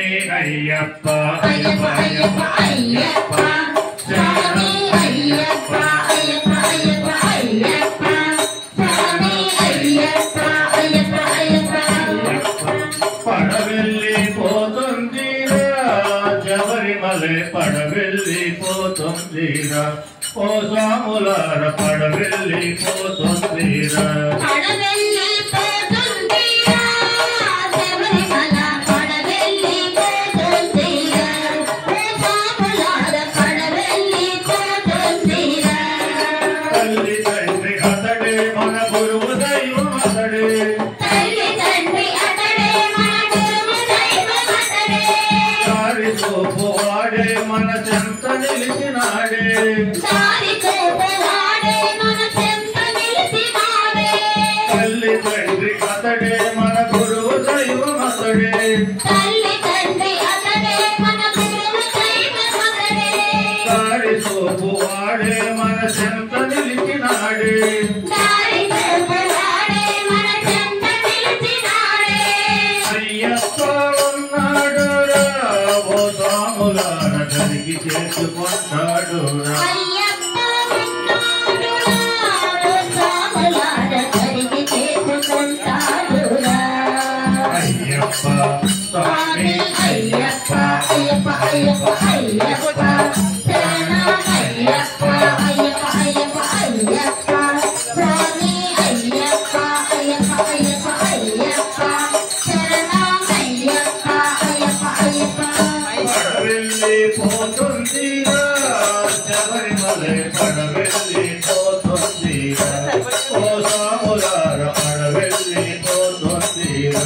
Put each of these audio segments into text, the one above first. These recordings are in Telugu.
అయ్యప్ప అయ్యప్ప అయ్యప్ప అయ్యప్ప స్వామి అయ్యప్ప అయ్యప్ప అయ్యప్ప అయ్యప్ప స్వామి అయ్యప్ప అయ్యప్ప అయ్యప్ప పడవెళ్ళిపోతుందిరా శబరిమలై పడవెళ్ళిపోతుందిరా ఓ స్వాములార పడవెళ్ళిపోతుందిరా వాడే మన చెంత నిలిచినాడే తల్లి తండ్రి అతడే మన గురువు దైవం అతడే దారి సోపు వాడే మన చెంత నిలిచినాడే అయ్యప్ప ఉన్నాడు జరిగి చేసుకుంటాడు అయ్యప్ప స్వామి అయ్యప్ప అయ్యప్ప అయ్యప్ప అయ్యప్ప అయ్యప్ప అయ్యప్ప అయ్యప్ప అయ్యప్ప స్వామి అయ్యప్ప అయ్యప్ప అయ్యప్ప అయ్యప్ప పడవెళ్ళిపోతుందిరా శబరిమలై పడవెళ్ళిపోతుందిరా ఓ స్వాములార పడవెళ్ళిపోతుందిరా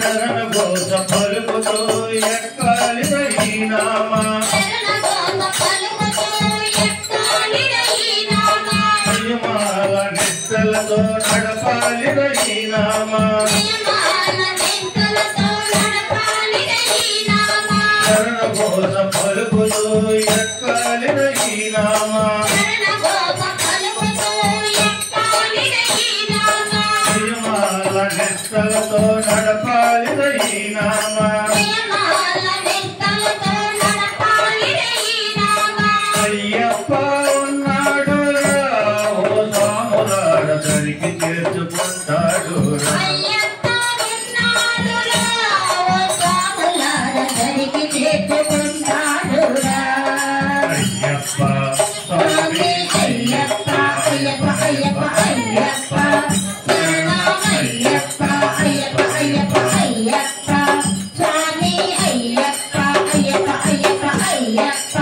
శరణ ఘోష పలుకుతూ ఎక్కాలి నామా నిష్టలతో నడపాలి రహీనామా శరణ ఘోష పలుకుతూ ఎక్కాలి రహీనామా నిష్టలతో నడపాలి రహీనామా అయ్యప్ప ఉన్నాడు ఓ స్వాములార జరిగి చేసుకుంటాడు అయ్యప్ప స్వామి అయ్యప్ప అయ్యప్ప అయ్యప్ప అయ్యప్ప అయ్యప్ప అయ్యప్ప అయ్యప్ప అయ్యప్ప స్వామి అయ్యప్ప అయ్యప్ప అయ్యప్ప అయ్యప్ప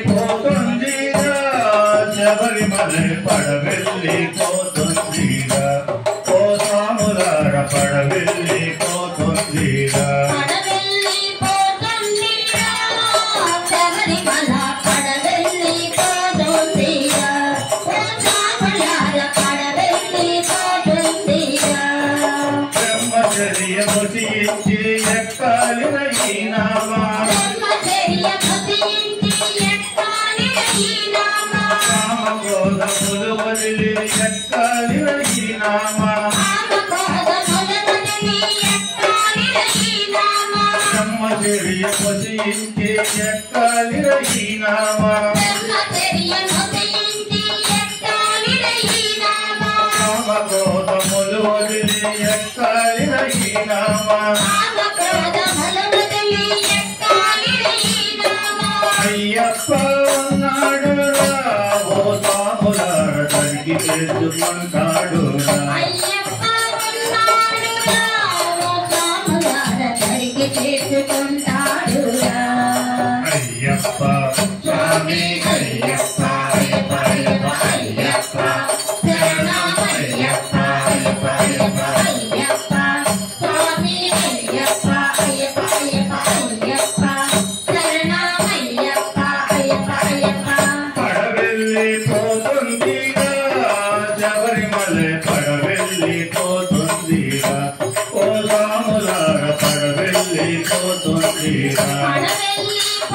పడవెళ్ళిపోతుందిరా శబరిమలై పడవెళ్ళిపోతుందిరా ఓ స్వాములార పడవెళ్ళిపోతుందిరా బ్రహ్మచర్యము తీర్చి ఎక్కాలి రహీనామా కామక్రోధములు వదిలి ఎక్కాలి రహీనామా బ్రహ్మచర్యము తీర్చి ఎక్కాలి రహీనామా కామక్రోధములు వదిలి ఎక్కాలి రహీనామా అయ్యప్ప ఉన్నాడు ఓ స్వాములార జరిగి చేసుకుంటాడు అయ్యప్ప స్వామి అయ్యప్ప అయ్యప్ప అయ్యప్ప అయ్యప్ప అయ్యప్ప అయ్యప్ప అయ్యప్ప అయ్యప్ప స్వామి అయ్యప్ప అయ్యప్ప అయ్యప్ప అయ్యప్ప శరణమయ్యప్ప అయ్యప్ప అయ్యప్ప పడవెళ్ళిపోతుందిరా శబరిమలై పడవెళ్ళిపోతుందిరా ఓ స్వాములార పడవెళ్ళి పడవెళ్ళిపోతుందిరా